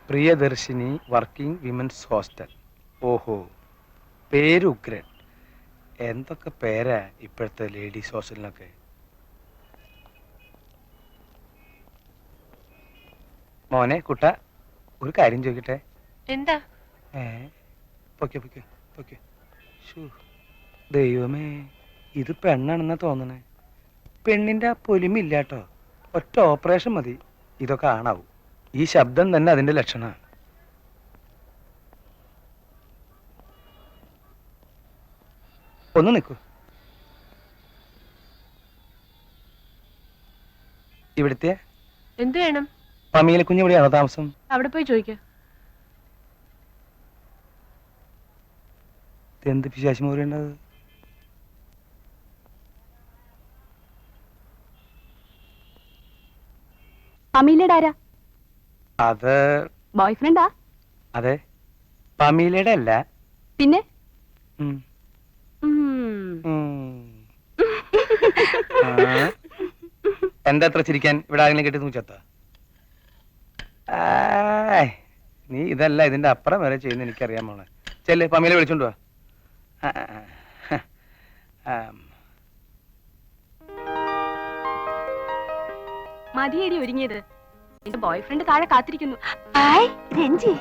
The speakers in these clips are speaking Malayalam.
Priyadarshini working women's hostel. ഓഹോ, പേര് ഉഗ്രൻ. എന്തൊക്കെ പേരാ ഇപ്പോഴത്തെ ലേഡീസ് ഹോസ്റ്റലിനൊക്കെ. മോനെ കുട്ട, ഒരു കാര്യം ചോദിക്കട്ടെ? എന്താ? ദൈവമേ, ഇത് പെണ്ണാണെന്നാ തോന്നണേ. പെണ്ണിന്റെ ആ പൊലിമില്ലാട്ടോ. ഒറ്റ ഓപ്പറേഷൻ മതി ഇതൊക്കെ ആണാവും. ഈ ശബ്ദം തന്നെ അതിന്റെ ലക്ഷണ. ഒന്ന് നിൽക്കൂ. ഇവിടുത്തെ എന്ത് വേണം? പമീല കുഞ്ഞ് ഇവിടെയാണോ താമസം? അവിടെ പോയി ചോദിക്ക. എന്ത് പിശാചി മോറിയുണ്ടത്? പമീലയുടെ ആരാ? അത് ബോയ് ഫ്രണ്ടാ? അതെ, പമീലയുടെ അല്ല. പിന്നെ എന്താ അത്ര ചിരിക്കാൻ? ഇവിടെ ആരെങ്കിലും കെട്ടി തൂച്ചത്ത? നീ ഇതല്ല ഇതിന്റെ അപ്പുറം വരെ ചെയ്യുന്ന എനിക്കറിയാൻ മോളെ. ചെല്ല്, പമീല വിളിച്ചോണ്ട് വാ. മതിയേടി ഒരുങ്ങിയത്. എന്റെ ബോയ് ഫ്രണ്ട് താഴെ കാത്തിരിക്കുന്നു. ഹായ് രഞ്ജി.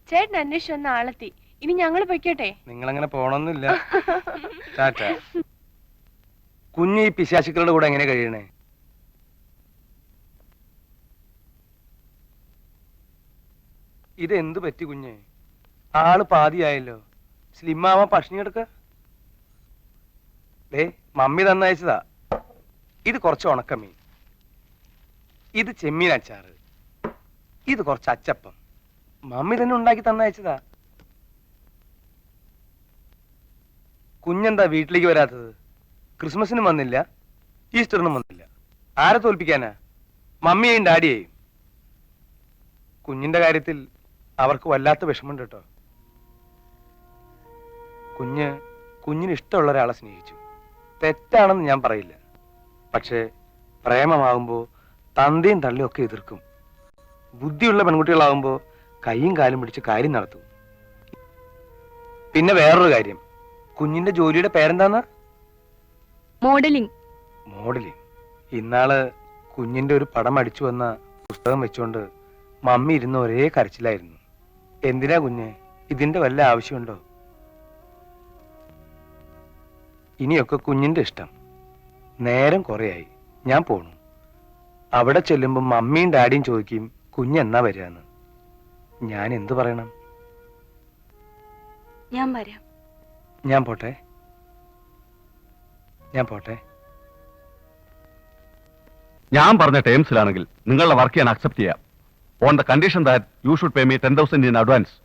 ചേട്ടൻ അന്വേഷിച്ചു വന്ന ആളെത്തി. ഇനി ഞങ്ങള് പൊയ്ക്കോട്ടെ? നിങ്ങളങ്ങനെ പോണൊന്നുമില്ല. കുഞ്ഞ് ഈ പിശാചുക്കളുടെ കൂടെ എങ്ങനെ കഴിയണേ? ഇതെന്ത് പറ്റി കുഞ്ഞ്? ആള് പാതിയായല്ലോ. സ്ലിമ്മാവ പഷ്ണി എടുക്ക. മമ്മി തന്നയച്ചതാ. ഇത് കുറച്ച് ഉണക്കമീൻ, ഇത് ചെമ്മീൻ അച്ചാറ്, ഇത് കുറച്ച് അച്ചപ്പം. മമ്മി തന്നെ ഉണ്ടാക്കി തന്നയച്ചതാ. കുഞ്ഞെന്താ വീട്ടിലേക്ക് വരാത്തത്? ക്രിസ്മസിനും വന്നില്ല, ഈസ്റ്ററിനും വന്നില്ല. ആരെ തോൽപ്പിക്കാനാ? മമ്മിയെയും ഡാഡിയെയും. കുഞ്ഞിന്റെ അവർക്ക് വല്ലാത്ത വിഷമമുണ്ട് കേട്ടോ. കുഞ്ഞിന് ഇഷ്ടമുള്ള ഒരാളെ സ്നേഹിച്ചു. തെറ്റാണെന്ന് ഞാൻ പറയില്ല. പക്ഷേ പ്രേമമാകുമ്പോ തന്തയും തള്ളിയും ഒക്കെ എതിർക്കും. ബുദ്ധിയുള്ള പെൺകുട്ടികളാകുമ്പോ കൈയും കാലും പിടിച്ച് കാര്യം നടത്തും. പിന്നെ വേറൊരു കാര്യം, കുഞ്ഞിന്റെ ജോലിയുടെ പേരെന്താന്നാ? മോഡലിംഗ്. മോഡലിംഗ്. ഇന്നാള് കുഞ്ഞിന്റെ ഒരു പടം അടിച്ചു വന്ന പുസ്തകം വെച്ചോണ്ട് മമ്മി ഇരുന്ന് ഒരേ കരച്ചിലായിരുന്നു. എന്തിനാ കുഞ്ഞെ, ഇതിന്റെ വല്ല ആവശ്യമുണ്ടോ? ഇനിയൊക്കെ കുഞ്ഞിന്റെ ഇഷ്ടം. നേരം കുറെയായി, ഞാൻ പോണു. അവിടെ ചെല്ലുമ്പോ മമ്മിയും ഡാഡിയും ചോദിക്കും കുഞ്ഞെന്നാ വരികയെന്ന്. ഞാൻ എന്തു പറയണം? ഞാൻ വരാം. ഞാൻ പോട്ടെ. ഞാൻ പറഞ്ഞ ടേംസിലാണെങ്കിൽ നിങ്ങളുടെ വർക്ക് ഞാൻ അക്സെപ്റ്റ് ചെയ്യാം. On the condition that you should pay me 10,000 in advance.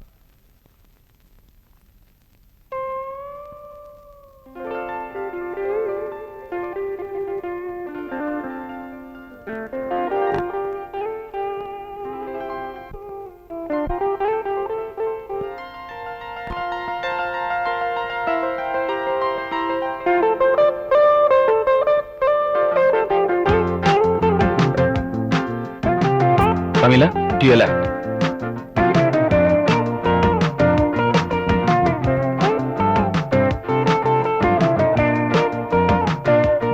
Pamela, to your left.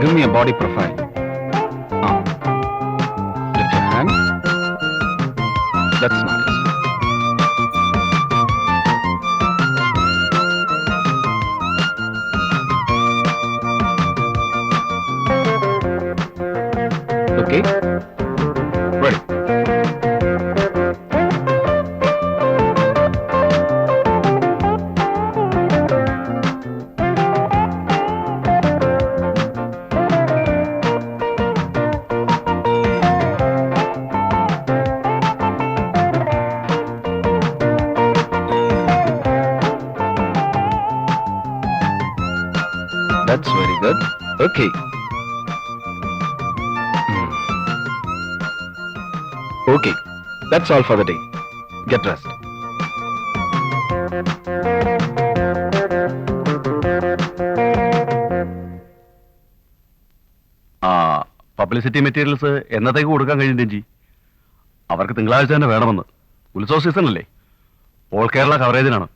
Give me a body profile. Lift your hand. That's nice. Okay. Ready. That's very good. Okay. Okay, that's all for the day. Get rest. ആ പബ്ലിസിറ്റി മെറ്റീരിയൽസ് എന്നത്തേക്ക് കൊടുക്കാൻ കഴിയും രഞ്ജി? അവർക്ക് തിങ്കളാഴ്ച തന്നെ വേണമെന്ന്. ഉത്സവ സീസൺ അല്ലേ? ഓൾ കേരള കവറേജിനാണ്.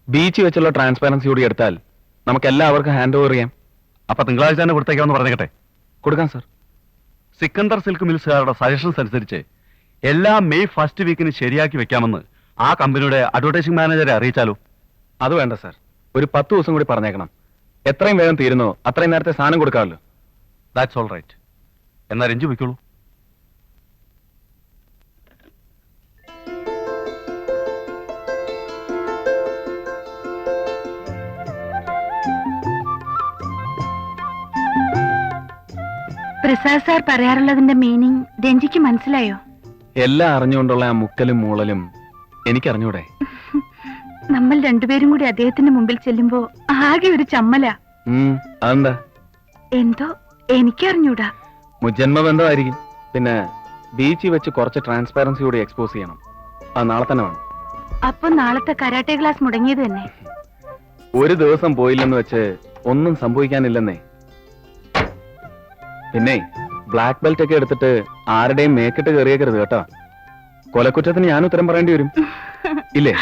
ബീച്ച് വെച്ചുള്ള ട്രാൻസ്പാരൻസി കൂടി എടുത്താൽ നമുക്ക് എല്ലാവർക്കും ഹാൻഡ് ഓവർ ചെയ്യാം. അപ്പൊ തിങ്കളാഴ്ച തന്നെ കൊടുത്തേക്കാമെന്ന് പറഞ്ഞേക്കട്ടെ. കൊടുക്കാം സാർ. സിക്കന്ദർ സിൽക്ക് മിൽസുകാരുടെ സജഷൻസ് അനുസരിച്ച് എല്ലാ മെയ് ഫസ്റ്റ് വീക്കിന് ശരിയാക്കി വെക്കാമെന്ന് ആ കമ്പനിയുടെ അഡ്വർടൈസിംഗ് മാനേജറെ അറിയിച്ചാലോ? അത് വേണ്ട സാർ, ഒരു 10 ദിവസം കൂടി പറഞ്ഞേക്കണം. എത്രയും വേഗം തീരുന്നോ അത്രയും നേരത്തെ സാധനം കൊടുക്കാമല്ലോ. That's all right. എന്നാ രഞ്ജു വയ്ക്കോളൂ. പ്രസാദ് സാർ പറയാറുള്ളതിന്റെ മീനിങ് രഞ്ജിക്ക് മനസ്സിലായോ? എല്ലാം അറിഞ്ഞുകൊണ്ടുള്ള ആ മുക്കലും മൂളലും എനിക്കറിഞ്ഞൂടെ. നമ്മൾ രണ്ടുപേരും കൂടി അദ്ദേഹത്തിന്റെ മുമ്പിൽ ചെല്ലുമ്പോ ആകെ ഒരു ചമ്മല. അതെന്താ? എന്തോ എനിക്കറിഞ്ഞൂടാ. മുജന്മബന്ധമായിരിക്കും. പിന്നെ ബീച്ചിൽ വെച്ച് കുറച്ച് ട്രാൻസ്പാരൻസി കൂടി എക്സ്പോസ് ചെയ്യണം. അത് നാളെ തന്നെ വേണം. അപ്പൊ നാളത്തെ കരാട്ടെ ക്ലാസ് മുടങ്ങിയത് തന്നെ. ഒരു ദിവസം പോയില്ലെന്ന് വെച്ച് ഒന്നും സംഭവിക്കാനില്ലെന്നേ. പിന്നെ ബ്ലാക്ക് ബെൽറ്റ് ഒക്കെ എടുത്തിട്ട് ആരുടെയും മേക്കിട്ട് കയറിയേക്കരുത് കേട്ടോ. കൊലക്കുറ്റത്തിന് ഞാൻ ഉത്തരം പറയേണ്ടി വരും. ഇല്ലേ?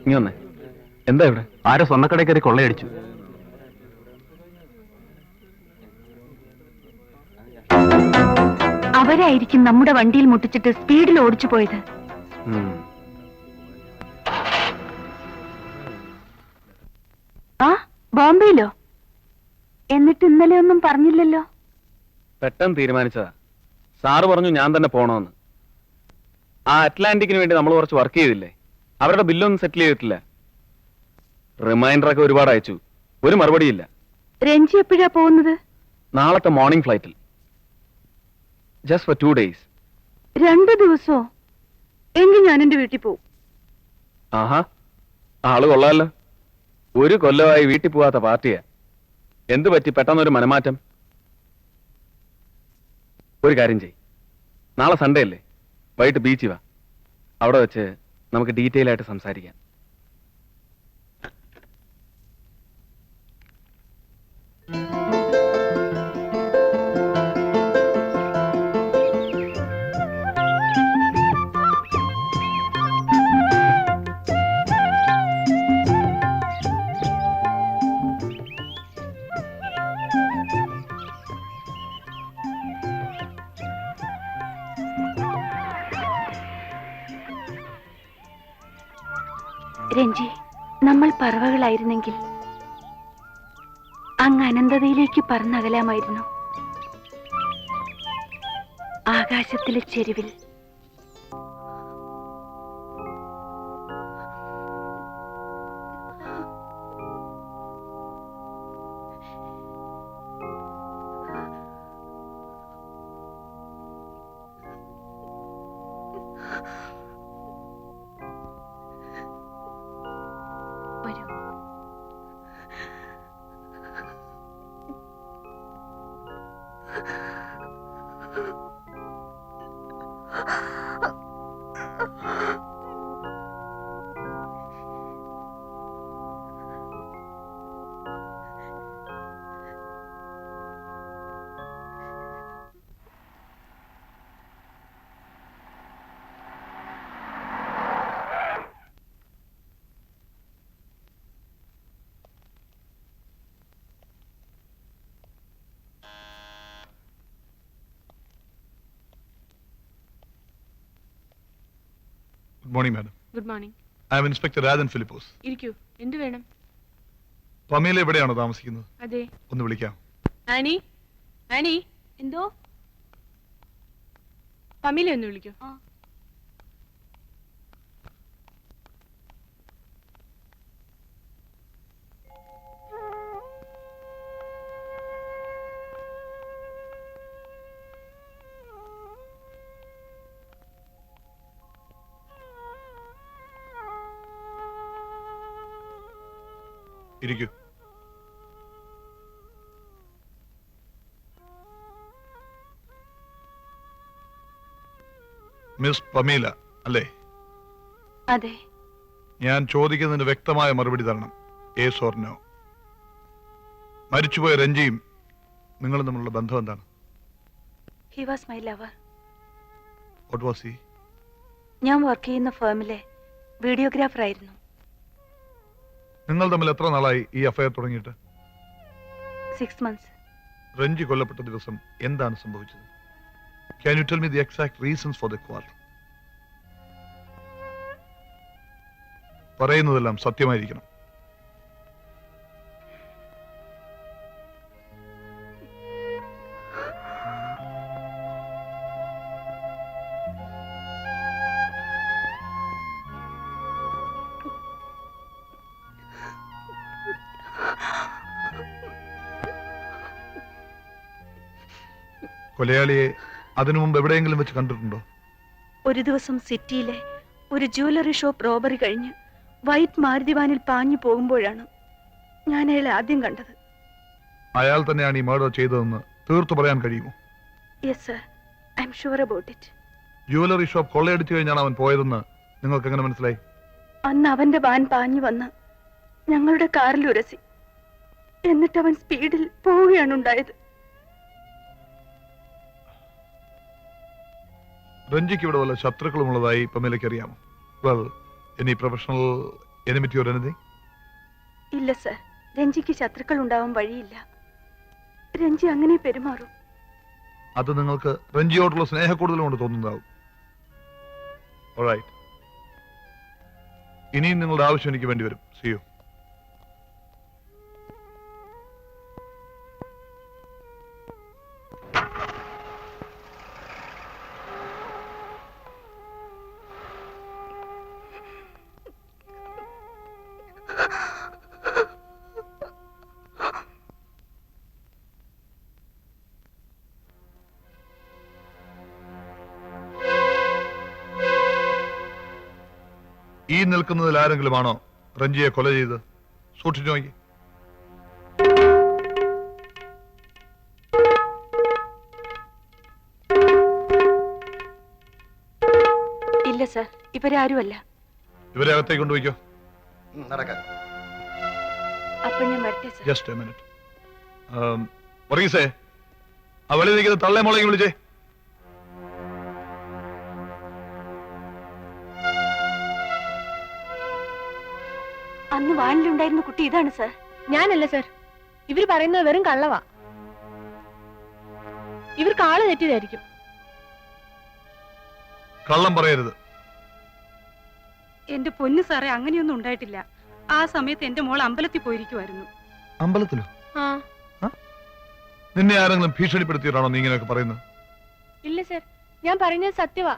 നീ വന്നേ. എന്താ ഇവിടെ? ആരോ സ്വർണ്ണക്കടയിൽ കയറി കൊള്ളയടിച്ചു. അവരായിരിക്കും നമ്മുടെ വണ്ടിയിൽ മുട്ടിച്ചിട്ട് സ്പീഡിൽ ഓടിച്ചു പോയത്. ആ ബോംബെയിലോ? എന്നിട്ട് ഇന്നലെ ഒന്നും പറഞ്ഞില്ലല്ലോ. പെട്ടെന്ന് തീരുമാനിച്ചതാ. സാറ് പറഞ്ഞു ഞാൻ തന്നെ പോണോന്ന്. ആ അറ്റ്ലാന്റിക്കിന് വേണ്ടി നമ്മൾ കുറച്ച് വർക്ക് ചെയ്തില്ലേ, അവരുടെ ബില്ലൊന്നും സെറ്റിൽ ചെയ്തിട്ടില്ല. റിമൈൻഡറൊക്കെ ഒരുപാട് അയച്ചു, ഒരു മറുപടിയില്ല. രഞ്ജി എപ്പോഴാ പോകുന്നത്? നാളത്തെ മോർണിംഗ് ഫ്ലൈറ്റിൽ. Just for 2 days. 2 ദിവസോ? എങ്കിൽ ഞാൻ എന്റെ വീട്ടിൽ പോവും. ആഹാ, ആള് കൊള്ളാലോ. ഒരു കൊല്ലമായി വീട്ടിൽ പോവാത്ത പാർട്ടിയാ. എന്തു പറ്റി പെട്ടെന്നൊരു മനമാറ്റം? ഒരു കാര്യം ചെയ്, നാളെ സൺഡേ അല്ലേ, വൈകിട്ട് ബീച്ചിൽ വാ. അവിടെ വെച്ച് നമുക്ക് ഡീറ്റെയിൽ ആയിട്ട് സംസാരിക്കാം. രഞ്ജി, നമ്മൾ പറവകളായിരുന്നെങ്കിൽ അങ്ങ് അനന്തതയിലേക്ക് പറന്നകലാമായിരുന്നു. ആകാശത്തിലെ ചെരുവിൽ വരൂ. Good morning madam. Good morning. I M inspector Rajan Philipose. ഇരിക്കൂ. എന്ത് വേണം? പമേല എവിടെയാണോ താമസിക്കുന്നത്? അതെ. ഒന്ന് വിളിക്കാം. ആനി, ആനി, എന്തോ? പമീല ഒന്ന് വിളിക്കൂ. ഇരിക്കൂ. മിസ് പമീല അല്ലേ? അതെ. ഞാൻ ചോദിക്കുന്നതിന് വ്യക്തമായ മറുപടി തരണം. Yes or no. മരിച്ചുപോയ രഞ്ജിയും നിങ്ങളും തമ്മിലുള്ള ബന്ധം എന്താണ്? He was my lover. What was he? ഞാൻ വർക്ക് ചെയ്യുന്ന ഫേമിലെ വീഡിയോഗ്രാഫർ ആയിരുന്നു. നിങ്ങൾ തമ്മിൽ എത്ര നാളായി ഈ അഫയർ തുടങ്ങിയിട്ട്? 6 months. രഞ്ജി കൊല്ലപ്പെട്ട ദിവസം എന്താണ് സംഭവിച്ചത്? Can you tell me the exact reasons for the quarrel? പറയുന്നതെല്ലാം സത്യമായിരിക്കണം. കൊലയാളിയെ അതിനു മുമ്പ് എവിടെയെങ്കിലും വെച്ച് കണ്ടിട്ടുണ്ടോ? ഒരു ദിവസം സിറ്റിയിലെ ഒരു ജ്വല്ലറി ഷോപ്പ് റോബറി കഴിഞ്ഞ് വൈറ്റ് മാരുതി വാനിൽ പാഞ്ഞു പോകുമ്പോഴാണ് ഞാൻ അയാളെ ആദ്യം കണ്ടത്. അയാൾ തന്നെയാണ് ഈ മർഡർ ചെയ്തതെന്ന് തീർത്തു പറയാൻ കഴിയുമോ? Yes sir, I'm sure about it. Jewellery shop കൊള്ളയടിച്ചു കഴിഞ്ഞാണ് അവൻ പോയതെന്ന് നിങ്ങൾക്ക് എങ്ങനെ മനസ്സിലായി? അന്ന് അവന്റെ വാൻ പാഞ്ഞു വന്ന് ഞങ്ങളുടെ കാറിൽ ഉരസി. എന്നിട്ട് അവൻ സ്പീഡിൽ പോവുകയാണ് ഉണ്ടായത്. രഞ്ജിക്ക് ഇവിടെ വല്ല ശത്രുക്കളും ഉള്ളതായി പമേലയ്ക്ക് അറിയാമോ? Well, any professional enmity or anything? ഇല്ല സർ, രഞ്ജിക്ക് ശത്രുക്കൾ ഉണ്ടാവാൻ വഴിയില്ല. രഞ്ജി അങ്ങനെ പെരുമാറും. അത് നിങ്ങൾക്ക് രഞ്ജിയോടുള്ള സ്നേഹക്കൂടുതൽ കൊണ്ട് തോന്നുന്നതാവും. Alright. ഇനിയും നിങ്ങളുടെ ആവശ്യം എനിക്ക് വേണ്ടി വരും. See you. ഈ നിൽക്കുന്നതിൽ ആരെങ്കിലും ആണോ രഞ്ജിയെ കൊല ചെയ്ത്? സൂക്ഷിച്ചു നോക്കി. ഇല്ല സർ, ഇവരാരുമല്ല. ഇവരെ അകത്തേക്ക് കൊണ്ടുപോയിക്കോ. അപ്പൊ ഞാൻ വരട്ടെ സർ. Just a minute. വർഗീസേ, ആ വെളിയിൽ നിൽക്കുന്ന തള്ളേ മോളെയും വിളിച്ചേ. അന്ന് വാനിലുണ്ടായിരുന്ന കുട്ടി ഇതാണ് സർ. ഞാനല്ല സർ, ഇവര് പറയുന്നത് വെറും കള്ളവാ. ഇവർക്ക് ആള് തെറ്റിയതായിരിക്കും. കള്ളം പറയരുത്. എന്റെ പൊന്നു സാറേ, അങ്ങനെയൊന്നും ഉണ്ടായിട്ടില്ല. ആ സമയത്ത് എന്റെ മോൾ അമ്പലത്തിൽ പോയിരിക്കുമായിരുന്നു. അമ്പലത്തിലോ? ആ. നിന്നെ ആരെങ്കിലും ഭീഷണിപ്പെടുത്തിയിട്ടാണോ നീ ഇങ്ങനെയൊക്കെ പറയുന്നത്? ഇല്ല സർ, ഞാൻ പറയുന്നത് സത്യവാ.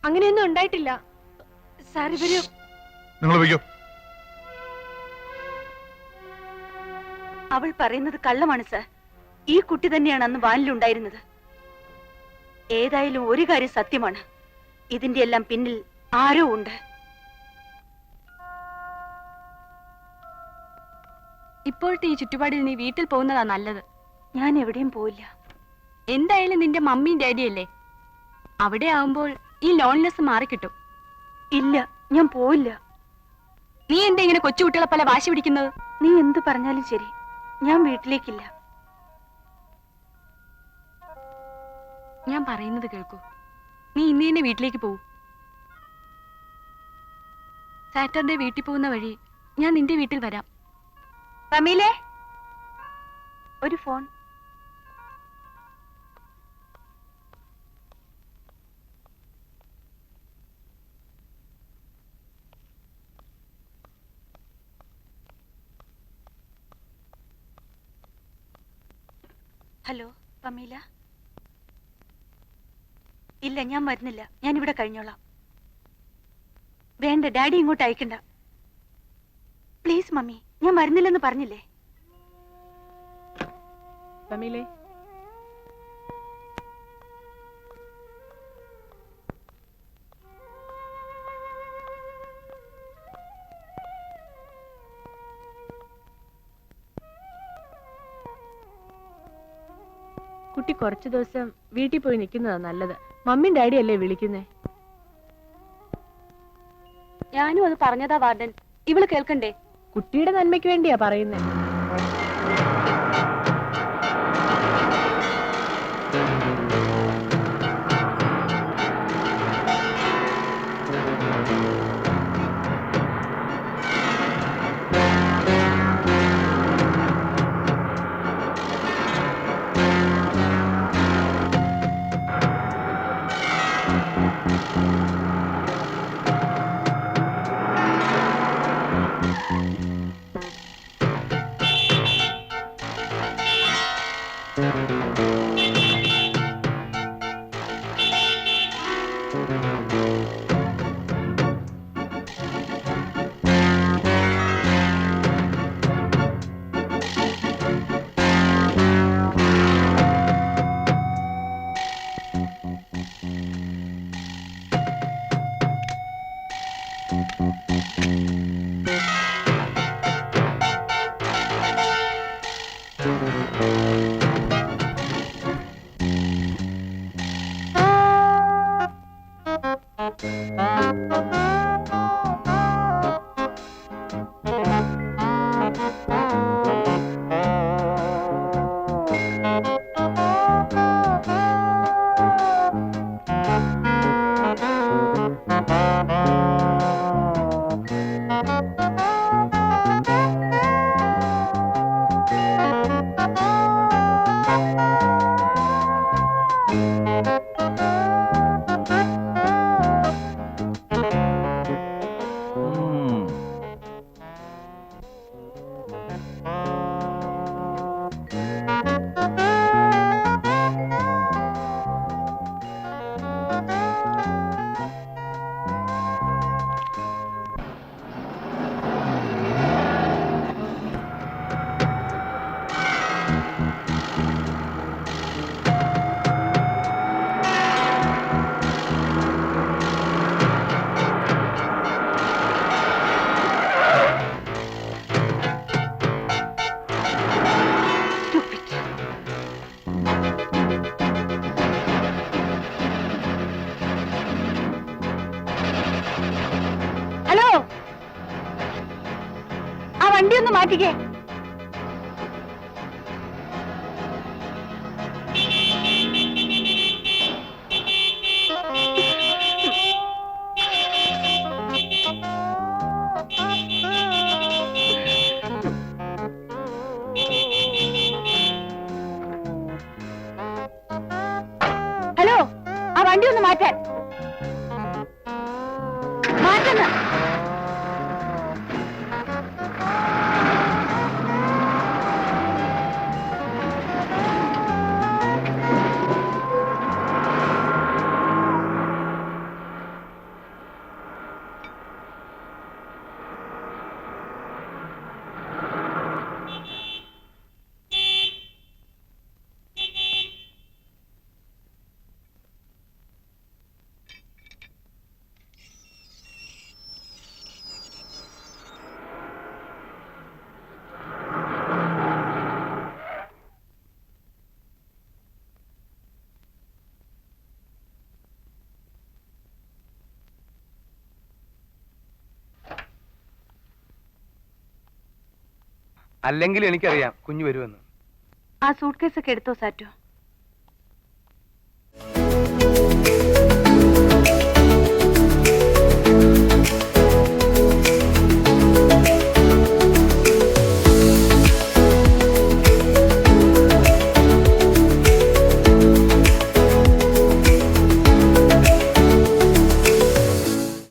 അങ്ങനെയൊന്നും ഉണ്ടായിട്ടില്ല സാർ. ഇവര് നിങ്ങൾ വയ്ക്കോ. അവൾ പറയുന്നത് കള്ളമാണ് സർ. ഈ കുട്ടി തന്നെയാണ് അന്ന് വാനിലുണ്ടായിരുന്നത്. ഏതായാലും ഒരു കാര്യം സത്യമാണ്, ഇതിന്റെ എല്ലാം പിന്നിൽ ആരോ ഉണ്ട്. ഇപ്പോഴത്തെ ഈ ചുറ്റുപാടിൽ നീ വീട്ടിൽ പോകുന്നതാ നല്ലത്. ഞാൻ എവിടെയും പോയില്ല. എന്തായാലും നിന്റെ മമ്മിയും ഡാഡിയല്ലേ, അവിടെ ആവുമ്പോൾ ഈ ലോൺലെസ് മാറിക്കിട്ടും. ഇല്ല, ഞാൻ പോയില്ല. നീ എന്താ ഇങ്ങനെ കൊച്ചുകുട്ടികളെ പോലെ വാശി പിടിക്കുന്നത്? നീ എന്ത് പറഞ്ഞാലും ശരി, ഞാൻ വീട്ടിലേക്കില്ല. ഞാൻ പറയുന്നത് കേൾക്കൂ. നീ ഇന്ന് തന്നെ വീട്ടിലേക്ക് പോകൂ. സാറ്റർഡേ വീട്ടിൽ പോകുന്ന വഴി ഞാൻ നിന്റെ വീട്ടിൽ വരാം. പമീലേ, ഒരു ഫോൺ. ഹലോ പമീല. ഇല്ല, ഞാൻ വരുന്നില്ല. ഞാൻ ഇവിടെ കഴിഞ്ഞോളാം. വേണ്ട, ഡാഡി ഇങ്ങോട്ട് അയക്കണ്ട. പ്ലീസ് മമ്മി, ഞാൻ വരുന്നില്ലെന്ന് പറഞ്ഞില്ലേ? പമീലേ, കുട്ടി കുറച്ചു ദിവസം വീട്ടിൽ പോയി നിൽക്കുന്നതാ നല്ലത്. മമ്മിയും ഡാഡി അല്ലേ വിളിക്കുന്നേ? ഞാനും അത് പറഞ്ഞതാ വാർഡൻ. ഇവള് കേൾക്കണ്ടേ? കുട്ടിയുടെ നന്മയ്ക്ക് വേണ്ടിയാ പറയുന്നേ. ഹലോ, ആ വണ്ടി ഒന്ന് മാറ്റിക്കേ. ഹലോ, ആ വണ്ടി ഒന്ന് മാറ്റാൻ. മാറ്റുന്ന അല്ലെങ്കിൽ എനിക്കറിയാം കുഞ്ഞു വരുമെന്ന്. ആ സൂട്ട് കേസ് ഒക്കെ എടുത്തോ സാറ്റോ?